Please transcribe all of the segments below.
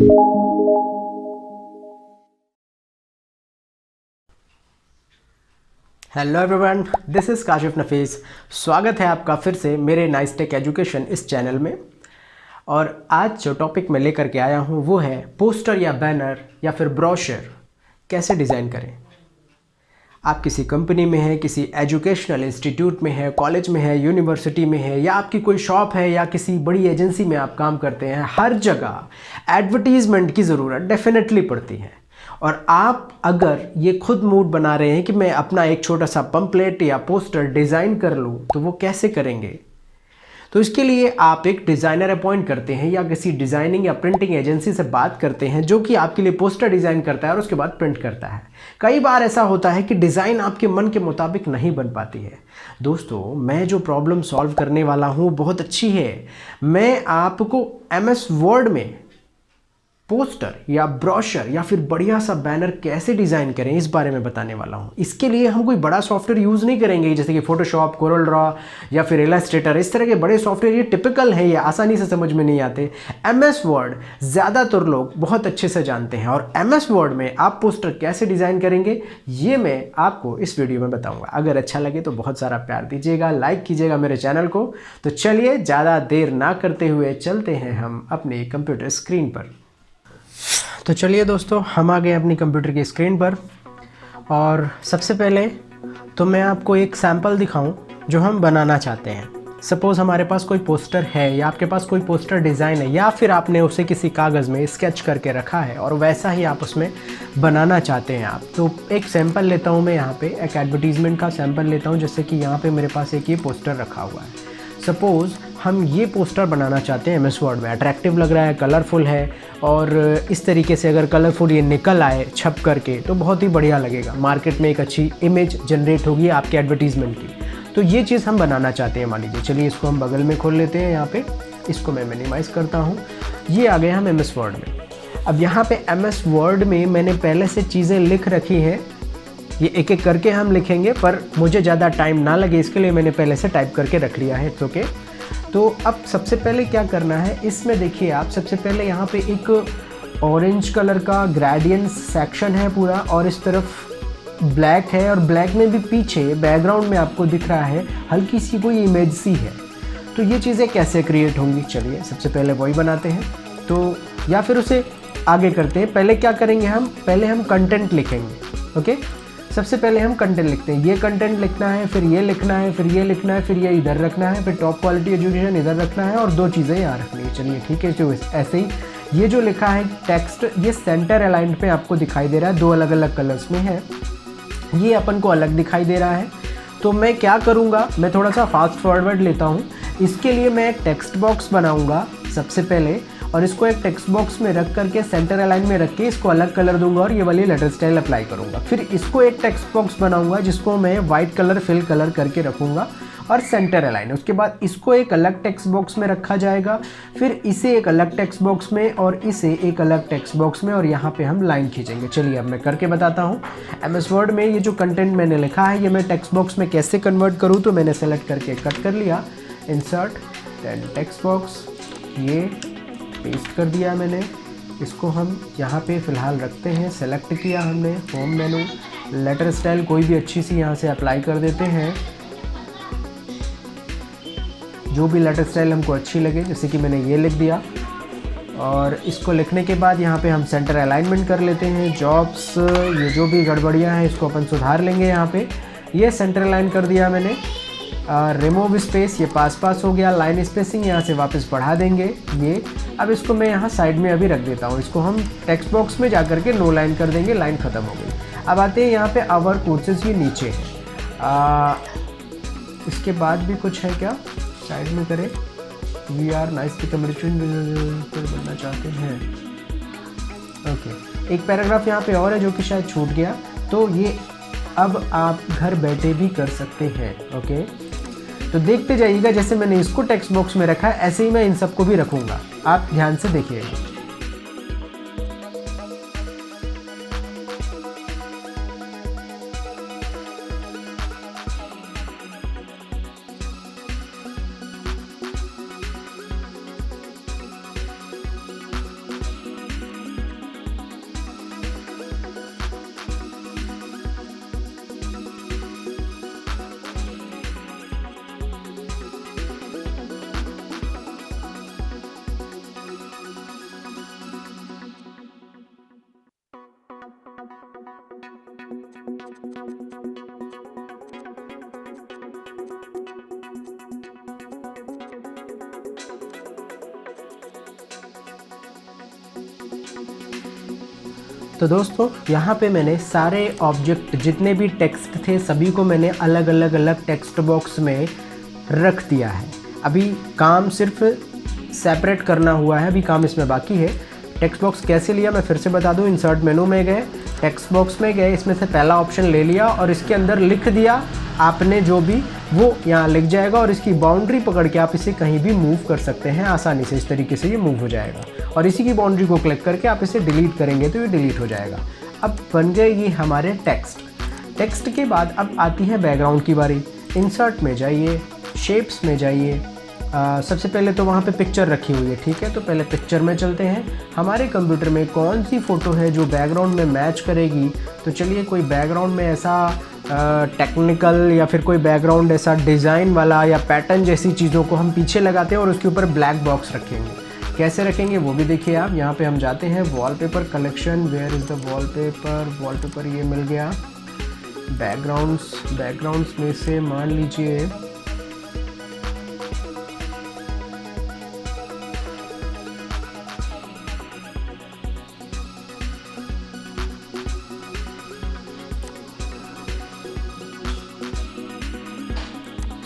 Hello everyone, this is Kashif Nafees. स्वागत है आपका फिर से मेरे नाइस टेक एजुकेशन इस चैनल में। और आज जो टॉपिक मैं लेकर के आया हूँ वो है पोस्टर या बैनर या फिर ब्रोशर कैसे डिज़ाइन करें। आप किसी कंपनी में हैं, किसी एजुकेशनल इंस्टीट्यूट में है, कॉलेज में है, यूनिवर्सिटी में है, या आपकी कोई शॉप है, या किसी बड़ी एजेंसी में आप काम करते हैं, हर जगह एडवर्टीज़मेंट की ज़रूरत डेफिनेटली पड़ती है। और आप अगर ये खुद मूड बना रहे हैं कि मैं अपना एक छोटा सा पंपलेट या पोस्टर डिज़ाइन कर लूँ, तो वो कैसे करेंगे? तो इसके लिए आप एक डिज़ाइनर अपॉइंट करते हैं या किसी डिज़ाइनिंग या प्रिंटिंग एजेंसी से बात करते हैं जो कि आपके लिए पोस्टर डिज़ाइन करता है और उसके बाद प्रिंट करता है। कई बार ऐसा होता है कि डिज़ाइन आपके मन के मुताबिक नहीं बन पाती है। दोस्तों, मैं जो प्रॉब्लम सॉल्व करने वाला हूँ बहुत अच्छी है। मैं आपको MS वर्ड में पोस्टर या ब्रोशर या फिर बढ़िया सा बैनर कैसे डिज़ाइन करें इस बारे में बताने वाला हूँ। इसके लिए हम कोई बड़ा सॉफ्टवेयर यूज़ नहीं करेंगे, जैसे कि फोटोशॉप, कोरल ड्रॉ या फिर इलस्ट्रेटर। इस तरह के बड़े सॉफ्टवेयर ये टिपिकल है, ये आसानी से समझ में नहीं आते। MS वर्ड ज़्यादातर लोग बहुत अच्छे से जानते हैं और MS वर्ड में आप पोस्टर कैसे डिज़ाइन करेंगे ये मैं आपको इस वीडियो में बताऊँगा। अगर अच्छा लगे तो बहुत सारा प्यार दीजिएगा, लाइक कीजिएगा मेरे चैनल को। तो चलिए ज़्यादा देर ना करते हुए चलते हैं हम अपने कंप्यूटर स्क्रीन पर। तो चलिए दोस्तों, हम आ गए अपनी कंप्यूटर की स्क्रीन पर और सबसे पहले तो मैं आपको एक सैम्पल दिखाऊं जो हम बनाना चाहते हैं। सपोज़ हमारे पास कोई पोस्टर है या आपके पास कोई पोस्टर डिज़ाइन है या फिर आपने उसे किसी कागज़ में स्केच करके रखा है और वैसा ही आप उसमें बनाना चाहते हैं आप। तो एक सैम्पल लेता हूँ मैं यहाँ पे, एक एडवर्टीज़मेंट का सैम्पल लेता हूँ। जैसे कि यहाँ पे मेरे पास एक ये पोस्टर रखा हुआ है। सपोज़ हम ये पोस्टर बनाना चाहते हैं MS वर्ड में। अट्रैक्टिव लग रहा है, कलरफुल है और इस तरीके से अगर कलरफुल ये निकल आए छप करके तो बहुत ही बढ़िया लगेगा। मार्केट में एक अच्छी इमेज जनरेट होगी आपके एडवर्टीज़मेंट की। तो ये चीज़ हम बनाना चाहते हैं, मान लीजिए। चलिए इसको हम बगल में खोल लेते हैं। यहाँ पे इसको मैं मिनिमाइज़ करता हूँ। ये आ गए हम MS वर्ड में। अब यहाँ पे MS वर्ड में मैंने पहले से चीज़ें लिख रखी हैं। ये एक एक करके हम लिखेंगे, पर मुझे ज़्यादा टाइम ना लगे इसके लिए मैंने पहले से टाइप करके रख लिया है। It's okay. तो अब सबसे पहले क्या करना है, इसमें देखिए आप, सबसे पहले यहाँ पे एक ऑरेंज कलर का ग्रेडियंट सेक्शन है पूरा और इस तरफ ब्लैक है और ब्लैक में भी पीछे बैकग्राउंड में आपको दिख रहा है हल्की सी कोई इमेज सी है। तो ये चीज़ें कैसे क्रिएट होंगी, चलिए सबसे पहले वही बनाते हैं। तो या फिर उसे आगे करते हैं। पहले क्या करेंगे हम, पहले हम कंटेंट लिखेंगे। ओके, सबसे पहले हम कंटेंट लिखते हैं। ये कंटेंट लिखना है, फिर ये लिखना है, फिर ये लिखना है, फिर ये इधर रखना है, फिर टॉप क्वालिटी एजुकेशन इधर रखना है और दो चीज़ें यहाँ रखनी है। चलिए ठीक है। जो ऐसे ही ये जो लिखा है टेक्स्ट, ये सेंटर अलाइंड पे आपको दिखाई दे रहा है, दो अलग अलग कलर्स में है। ये अपन को अलग दिखाई दे रहा है। तो मैं क्या करूँगा, मैं थोड़ा सा फास्ट फॉरवर्ड लेता हूँ। इसके लिए मैं एक टेक्स्ट बॉक्स बनाऊँगा सबसे पहले और इसको एक टेक्स्ट बॉक्स में रख करके सेंटर अलाइन में रख के इसको अलग कलर दूंगा और ये वाली लेटर स्टाइल अप्लाई करूंगा। फिर इसको एक टेक्स्ट बॉक्स बनाऊंगा जिसको मैं वाइट कलर फिल कलर करके रखूंगा और सेंटर अलाइन। उसके बाद इसको एक अलग टेक्स्ट बॉक्स में रखा जाएगा, फिर इसे एक अलग टेक्स्ट बॉक्स में और इसे एक अलग टेक्स्ट बॉक्स में, और यहाँ पे हम लाइन खींचेंगे। चलिए अब मैं करके बताता हूँ। MS वर्ड में ये जो कंटेंट मैंने लिखा है ये मैं टेक्स्ट बॉक्स में कैसे कन्वर्ट करूँ, तो मैंने सेलेक्ट करके कट कर लिया, इंसर्ट देन टेक्स्ट बॉक्स, ये पेस्ट कर दिया मैंने। इसको हम यहाँ पे फ़िलहाल रखते हैं। सेलेक्ट किया हमने, होम मेनू, लेटर स्टाइल कोई भी अच्छी सी यहाँ से अप्लाई कर देते हैं, जो भी लेटर स्टाइल हमको अच्छी लगे। जैसे कि मैंने ये लिख दिया और इसको लिखने के बाद यहाँ पे हम सेंटर अलाइनमेंट कर लेते हैं। जॉब्स, ये जो भी गड़बड़ियाँ हैं इसको अपन सुधार लेंगे। यहाँ पे ये सेंटर अलाइन कर दिया मैंने। रिमूव स्पेस, ये पास हो गया। लाइन स्पेसिंग यहाँ से वापस बढ़ा देंगे ये। अब इसको मैं यहाँ साइड में अभी रख देता हूँ। इसको हम टेक्स्ट बॉक्स में जा करके नो लाइन कर देंगे, लाइन ख़त्म हो गई। अब आते हैं यहाँ पे आवर कोर्सेज, ये नीचे है। इसके बाद भी कुछ है क्या, साइड में करें। वी आर नाइस की कम्युनिकेशन बनना चाहते हैं। ओके, एक पैराग्राफ यहाँ पे और है जो कि शायद छूट गया, तो ये अब आप घर बैठे भी कर सकते हैं। ओके, तो देखते जाइएगा, जैसे मैंने इसको टेक्स्ट बॉक्स में रखा है ऐसे ही मैं इन सबको भी रखूँगा। आप ध्यान से देखिएगा। तो दोस्तों यहाँ पे मैंने सारे ऑब्जेक्ट जितने भी टेक्स्ट थे सभी को मैंने अलग अलग टेक्स्ट बॉक्स में रख दिया है। अभी काम सिर्फ सेपरेट करना हुआ है, अभी काम इसमें बाकी है। टेक्स्ट बॉक्स कैसे लिया मैं फिर से बता दूं। इंसर्ट मेनू में गए, टेक्स्ट बॉक्स में गए, इसमें से पहला ऑप्शन ले लिया और इसके अंदर लिख दिया आपने जो भी, वो यहाँ लिख जाएगा और इसकी बाउंड्री पकड़ के आप इसे कहीं भी मूव कर सकते हैं आसानी से। इस तरीके से ये मूव हो जाएगा और इसी की बाउंड्री को क्लिक करके आप इसे डिलीट करेंगे तो ये डिलीट हो जाएगा। अब बन गए ये हमारे टेक्स्ट के बाद अब आती है बैकग्राउंड की बारी। इंसर्ट में जाइए, शेप्स में जाइए, सबसे पहले तो वहाँ पे पिक्चर रखी हुई है, ठीक है। तो पहले पिक्चर में चलते हैं। हमारे कंप्यूटर में कौन सी फ़ोटो है जो बैकग्राउंड में मैच करेगी, तो चलिए कोई बैकग्राउंड में ऐसा टेक्निकल या फिर कोई बैकग्राउंड ऐसा डिज़ाइन वाला या पैटर्न जैसी चीज़ों को हम पीछे लगाते हैं और उसके ऊपर ब्लैक बॉक्स रखेंगे। कैसे रखेंगे वो भी देखिए आप। यहाँ पे हम जाते हैं wallpaper collection, where is the wallpaper ये मिल गया। बैकग्राउंड्स में से मान लीजिए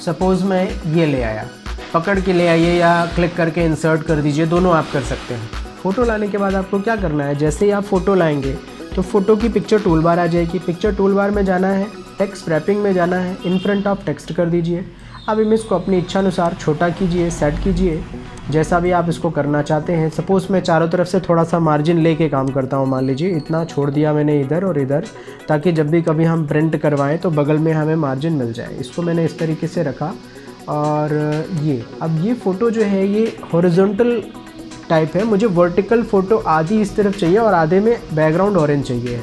सपोज़ मैं ये ले आया, पकड़ के ले आइए या क्लिक करके इंसर्ट कर दीजिए, दोनों आप कर सकते हैं। फ़ोटो लाने के बाद आपको क्या करना है, जैसे ही आप फ़ोटो लाएंगे तो फ़ोटो की पिक्चर टूल बार आ जाएगी। पिक्चर टूल बार में जाना है, टेक्स्ट रैपिंग में जाना है, इन फ्रंट ऑफ टेक्स्ट कर दीजिए। अब इमेज को अपनी इच्छानुसार छोटा कीजिए, सेट कीजिए, जैसा भी आप इसको करना चाहते हैं। सपोज़ मैं चारों तरफ से थोड़ा सा मार्जिन लेके काम करता हूँ, मान लीजिए इतना छोड़ दिया मैंने इधर और इधर, ताकि जब भी कभी हम प्रिंट करवाएं तो बगल में हमें मार्जिन मिल जाए। इसको मैंने इस तरीके से रखा और अब ये फ़ोटो जो है ये हॉरिजॉन्टल टाइप है, मुझे वर्टिकल फ़ोटो आधी इस तरफ चाहिए और आधे में बैकग्राउंड ऑरेंज चाहिए।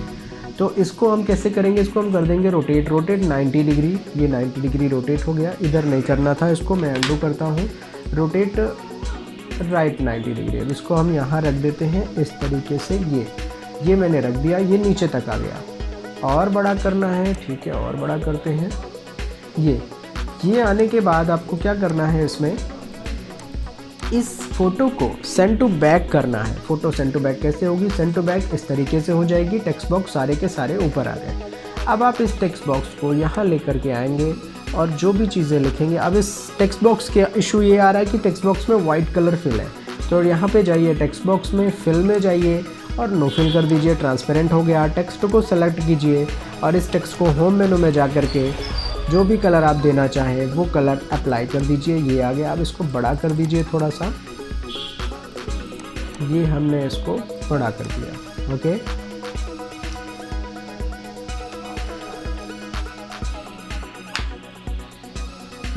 तो इसको हम कैसे करेंगे, इसको हम कर देंगे रोटेट 90 डिग्री। ये 90 डिग्री रोटेट हो गया, इधर नहीं करना था, इसको मैं अंडू करता हूँ। Rotate right 90 degree. अब इसको हम यहाँ रख देते हैं इस तरीके से। ये मैंने रख दिया, ये नीचे तक आ गया। और बड़ा करना है, ठीक है, और बड़ा करते हैं। ये आने के बाद आपको क्या करना है, इसमें इस फ़ोटो को सेंड टू बैक करना है। फ़ोटो सेंड टू बैक कैसे होगी, सेंड टू बैक इस तरीके से हो जाएगी। टेक्स्ट बॉक्स सारे के सारे ऊपर आ गए। अब आप इस टेक्स्ट बॉक्स को यहाँ लेकर के आएंगे और जो भी चीज़ें लिखेंगे, अब इस टेक्स्ट बॉक्स के इशू ये आ रहा है कि टेक्स्ट बॉक्स में वाइट कलर फिल है, तो यहाँ पे जाइए टेक्स्ट बॉक्स में, फिल में जाइए और नो फिल कर दीजिए। ट्रांसपेरेंट हो गया। टेक्स्ट को सेलेक्ट कीजिए और इस टेक्स्ट को होम मेनू में जा कर के जो भी कलर आप देना चाहें वो कलर अप्लाई कर दीजिए। ये आ गया। अब इसको बड़ा कर दीजिए थोड़ा सा। ये हमने इसको बड़ा कर दिया, ओके।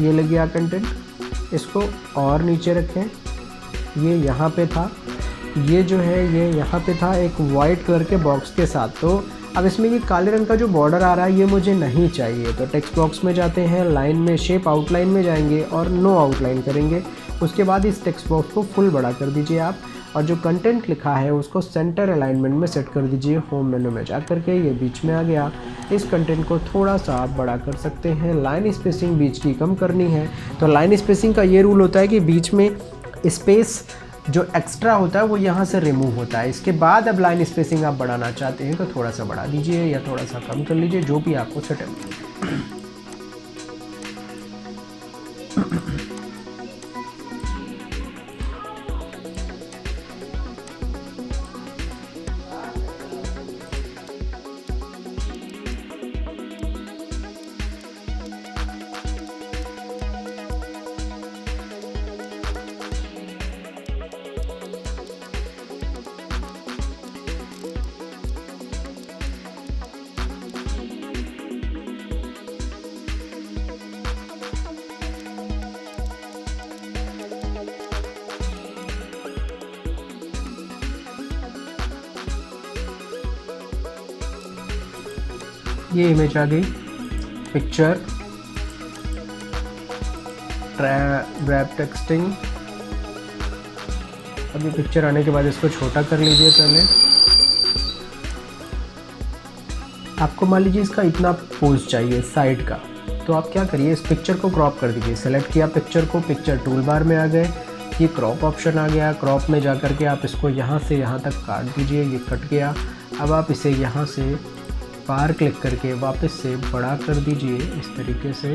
ये लग गया कंटेंट। इसको और नीचे रखें, ये यहाँ पे था, ये जो है ये यहाँ पे था एक वाइट कलर के बॉक्स के साथ। तो अब इसमें ये काले रंग का जो बॉर्डर आ रहा है ये मुझे नहीं चाहिए। तो टेक्स्ट बॉक्स में जाते हैं, लाइन में शेप आउटलाइन में जाएंगे और नो आउटलाइन करेंगे। उसके बाद इस टेक्स्ट बॉक्स को फुल बड़ा कर दीजिए आप और जो कंटेंट लिखा है उसको सेंटर अलाइनमेंट में सेट कर दीजिए। होम मेनू में जा कर के ये बीच में आ गया। इस कंटेंट को थोड़ा सा आप बड़ा कर सकते हैं। लाइन स्पेसिंग बीच की कम करनी है तो लाइन स्पेसिंग का ये रूल होता है कि बीच में स्पेस जो एक्स्ट्रा होता है वो यहाँ से रिमूव होता है। इसके बाद अब लाइन स्पेसिंग आप बढ़ाना चाहते हैं तो थोड़ा सा बढ़ा दीजिए या थोड़ा सा कम कर लीजिए, जो भी आपको सूटेबल। ये इमेज आ गई, पिक्चर, रैप टेक्सटिंग। अब ये पिक्चर आने के बाद इसको छोटा कर लीजिए पहले। आपको मान लीजिए इसका इतना पोज चाहिए साइड का, तो आप क्या करिए, इस पिक्चर को क्रॉप कर दीजिए। सेलेक्ट किया पिक्चर को, पिक्चर टूल बार में आ गए, ये क्रॉप ऑप्शन आ गया। क्रॉप में जा कर के आप इसको यहाँ से यहाँ तक काट दीजिए, ये कट गया। अब आप इसे यहाँ से बाहर क्लिक करके वापस से बड़ा कर दीजिए इस तरीके से।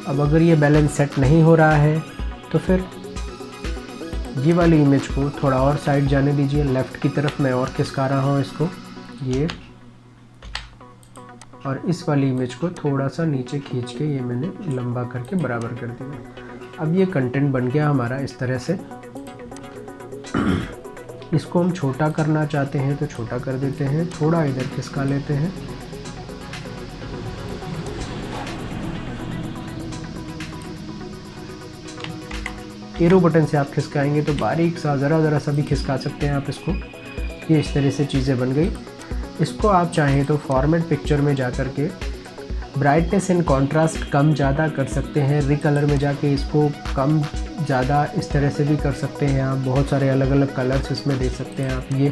अब अगर ये बैलेंस सेट नहीं हो रहा है तो फिर ये वाली इमेज को थोड़ा और साइड जाने दीजिए, लेफ़्ट की तरफ मैं और खिसका रहा हूँ इसको, ये, और इस वाली इमेज को थोड़ा सा नीचे खींच के ये मैंने लंबा करके बराबर कर दिया। अब ये कंटेंट बन गया हमारा इस तरह से। इसको हम छोटा करना चाहते हैं तो छोटा कर देते हैं, थोड़ा इधर खिसका लेते हैं। एरो बटन से आप खिसकाएंगे तो बारीक सा ज़रा सा भी खिसका सकते हैं आप इसको। ये इस तरह से चीज़ें बन गई। इसको आप चाहें तो फॉर्मेट पिक्चर में जा कर के ब्राइटनेस एंड कॉन्ट्रास्ट कम ज़्यादा कर सकते हैं। रिकलर में जाके इसको कम ज़्यादा इस तरह से भी कर सकते हैं आप। बहुत सारे अलग अलग कलर्स इसमें दे सकते हैं आप। ये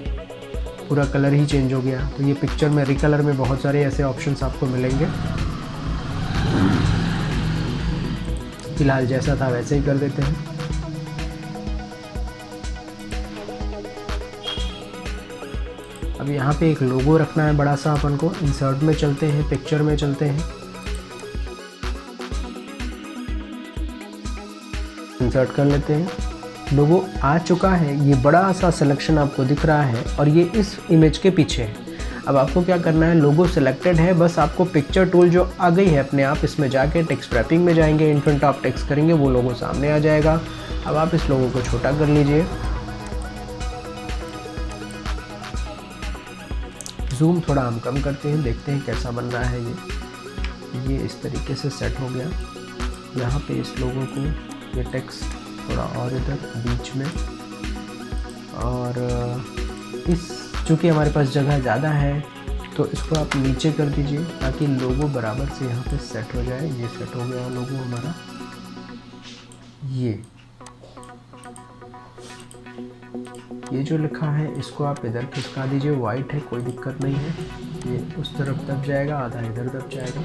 पूरा कलर ही चेंज हो गया। तो ये पिक्चर में रिकलर में बहुत सारे ऐसे ऑप्शंस आपको मिलेंगे। फिलहाल जैसा था वैसे ही कर देते हैं। अब यहाँ पे एक लोगो रखना है बड़ा सा अपन को। इंसर्ट में चलते हैं, पिक्चर में चलते हैं, इंसर्ट कर लेते हैं। लोगो आ चुका है, ये बड़ा सा सिलेक्शन आपको दिख रहा है और ये इस इमेज के पीछे है। अब आपको क्या करना है, लोगो सिलेक्टेड है, बस आपको पिक्चर टूल जो आ गई है अपने आप, इसमें जाके टेक्स्ट रैपिंग में जाएंगे, इन्फ्रंट ऑफ टेक्स्ट करेंगे, वो लोगो सामने आ जाएगा। अब आप इस लोगो को छोटा कर लीजिए, जूम थोड़ा हम कम करते हैं, देखते हैं कैसा बन रहा है ये इस तरीके से सेट हो गया। यहाँ पे इस लोगों को, ये टेक्स्ट थोड़ा और इधर बीच में, और इस चूँकि हमारे पास जगह ज़्यादा है तो इसको आप नीचे कर दीजिए ताकि लोगो बराबर से यहाँ पे सेट हो जाए। ये सेट हो गया लोगो हमारा। ये जो लिखा है इसको आप इधर खिसका दीजिए, वाइट है कोई दिक्कत नहीं है। ये उस तरफ दब जाएगा, आधा इधर दब जाएगा।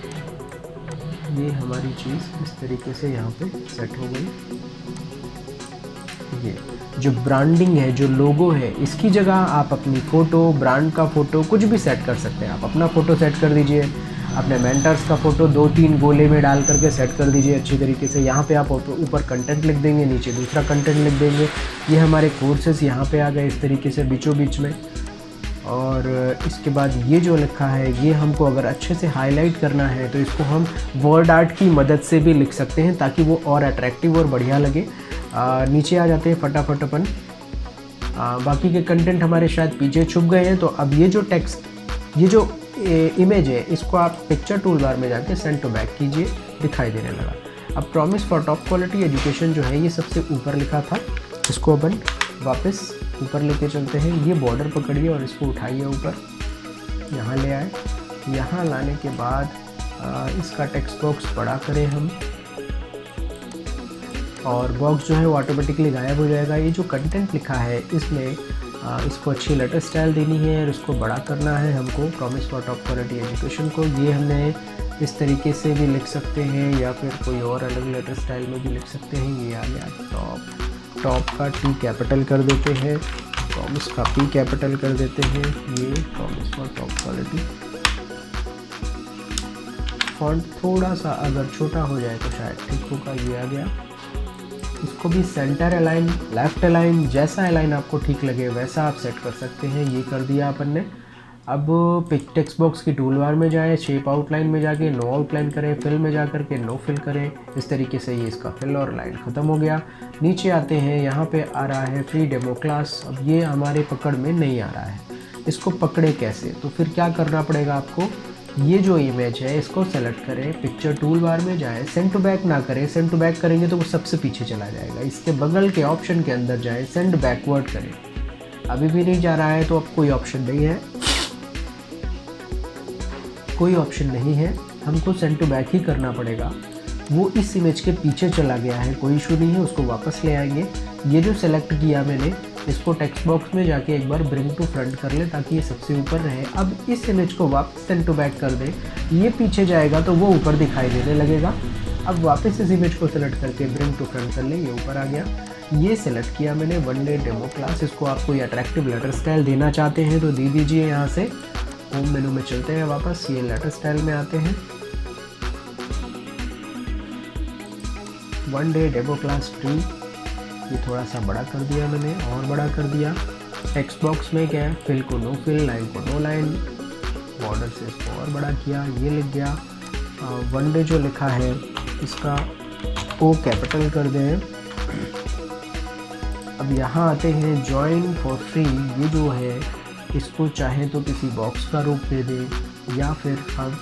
ये हमारी चीज़ इस तरीके से यहाँ पे सेट हो गई। ये जो ब्रांडिंग है, जो लोगो है, इसकी जगह आप अपनी फ़ोटो, ब्रांड का फ़ोटो कुछ भी सेट कर सकते हैं। आप अपना फ़ोटो सेट कर दीजिए, अपने मेंटर्स का फ़ोटो 2-3 गोले में डाल करके सेट कर दीजिए अच्छी तरीके से। यहाँ पे आप ऊपर कंटेंट लिख देंगे, नीचे दूसरा कंटेंट लिख देंगे। ये हमारे कोर्सेज यहाँ पे आ गए इस तरीके से बीचों बीच में। और इसके बाद ये जो लिखा है, ये हमको अगर अच्छे से हाईलाइट करना है तो इसको हम वर्ड आर्ट की मदद से भी लिख सकते हैं ताकि वो और अट्रैक्टिव और बढ़िया लगे। नीचे आ जाते हैं फटाफट अपन। बाकी के कंटेंट हमारे शायद पीछे छुप गए हैं। तो अब ये जो टेक्स्ट, ये जो इमेज है, इसको आप पिक्चर टूल बार में जाके सेंड टू बैक कीजिए, दिखाई देने लगा। अब promise for top quality education जो है ये सबसे ऊपर लिखा था, इसको अपन वापस ऊपर लेके चलते हैं। ये बॉर्डर पकड़िए और इसको उठाइए ऊपर, यहाँ ले आए। यहाँ लाने के बाद इसका टेक्स्ट बॉक्स बड़ा करें हम, और बॉक्स जो है वो ऑटोमेटिकली गायब हो जाएगा। ये जो कंटेंट लिखा है इसमें इसको अच्छी लेटर स्टाइल देनी है और इसको बड़ा करना है हमको, promise for top quality education को। ये हमने इस तरीके से भी लिख सकते हैं या फिर कोई और अलग लेटर स्टाइल में भी लिख सकते हैं। ये आ गया टॉप का टी कैपिटल कर देते हैं, प्रॉमिस का पी कैपिटल कर देते हैं। ये promise for top quality. Font थोड़ा सा अगर छोटा हो जाए तो शायद ठीक होगा। ये आ गया। इसको भी सेंटर अलाइन, लेफ़्ट अलाइन, जैसा अलाइन आपको ठीक लगे वैसा आप सेट कर सकते हैं। ये कर दिया अपन ने। अब टेक्स्ट बॉक्स की टूल बार में जाए, शेप आउटलाइन में जाके नो आउटलाइन करें, फिल में जा कर के नो फिल करें। इस तरीके से ये इसका फिल और लाइन ख़त्म हो गया। नीचे आते हैं, यहाँ पे आ रहा है फ्री डेमो क्लास। अब ये हमारे पकड़ में नहीं आ रहा है, इसको पकड़े कैसे? तो फिर क्या करना पड़ेगा आपको, ये जो इमेज है इसको सेलेक्ट करें, पिक्चर टूल बार में जाएं, सेंड टू बैक ना करें, सेंड टू बैक करेंगे तो वो सबसे पीछे चला जाएगा। इसके बगल के ऑप्शन के अंदर जाएं, सेंड बैकवर्ड करें। अभी भी नहीं जा रहा है तो अब कोई ऑप्शन नहीं है, कोई ऑप्शन नहीं है, हमको सेंड टू बैक ही करना पड़ेगा। वो इस इमेज के पीछे चला गया है, कोई इशू नहीं है, उसको वापस ले आएंगे। ये जो सेलेक्ट किया मैंने इसको टेक्स्ट बॉक्स में जाके एक बार ब्रिंग टू फ्रंट कर ले ताकि ये सबसे ऊपर रहे। अब इस इमेज को वापस सेंड टू बैक कर दे, ये पीछे जाएगा तो वो ऊपर दिखाई देने लगेगा। अब वापस इस इमेज को सेलेक्ट करके ब्रिंग टू फ्रंट कर ले, ये ऊपर आ गया। ये सेलेक्ट किया मैंने वन डे डेमो क्लास, इसको आप कोई अट्रैक्टिव लेटर स्टाइल देना चाहते हैं तो दे दीजिए। यहाँ से होम मेनू में चलते हैं वापस, ये लेटर स्टाइल में आते हैं। One day demo class free, ये थोड़ा सा बड़ा कर दिया मैंने, और बड़ा कर दिया। टेक्स्ट बॉक्स में क्या है, फिल को नो फिल, लाइन को नो लाइन, बॉर्डर से इसको और बड़ा किया, ये लिख गया। वन डे जो लिखा है इसका ओ कैपिटल कर दें। अब यहाँ आते हैं जॉइन फॉर फ्री, ये जो है इसको चाहे तो किसी बॉक्स का रूप दे दें या फिर हम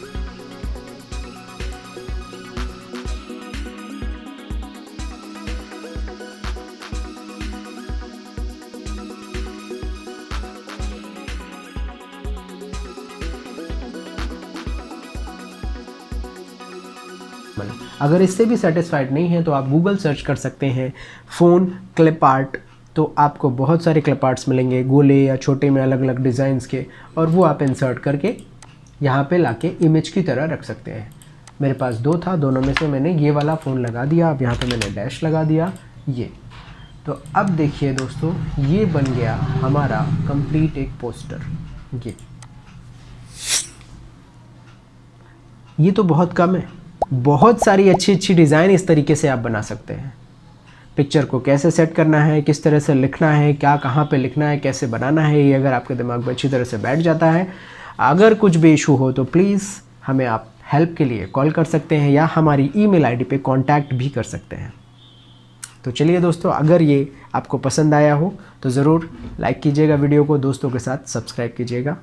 अगर इससे भी सेटिस्फाइड नहीं है तो आप गूगल सर्च कर सकते हैं फ़ोन क्लिप आर्ट, तो आपको बहुत सारे क्लिप आर्ट्स मिलेंगे गोले या छोटे में अलग अलग डिज़ाइंस के, और वो आप इंसर्ट करके यहाँ पे लाके इमेज की तरह रख सकते हैं। मेरे पास दो था, दोनों में से मैंने ये वाला फ़ोन लगा दिया। अब यहाँ पे मैंने डैश लगा दिया ये। तो अब देखिए दोस्तों, ये बन गया हमारा कंप्लीट एक पोस्टर। ये तो बहुत कम है, बहुत सारी अच्छी अच्छी डिज़ाइन इस तरीके से आप बना सकते हैं। पिक्चर को कैसे सेट करना है, किस तरह से लिखना है, क्या कहाँ पे लिखना है, कैसे बनाना है, ये अगर आपके दिमाग में अच्छी तरह से बैठ जाता है, अगर कुछ भी इशू हो तो प्लीज़ हमें आप हेल्प के लिए कॉल कर सकते हैं या हमारी ईमेल आईडी पे कांटेक्ट भी कर सकते हैं। तो चलिए दोस्तों, अगर ये आपको पसंद आया हो तो ज़रूर लाइक कीजिएगा वीडियो को, दोस्तों के साथ सब्सक्राइब कीजिएगा।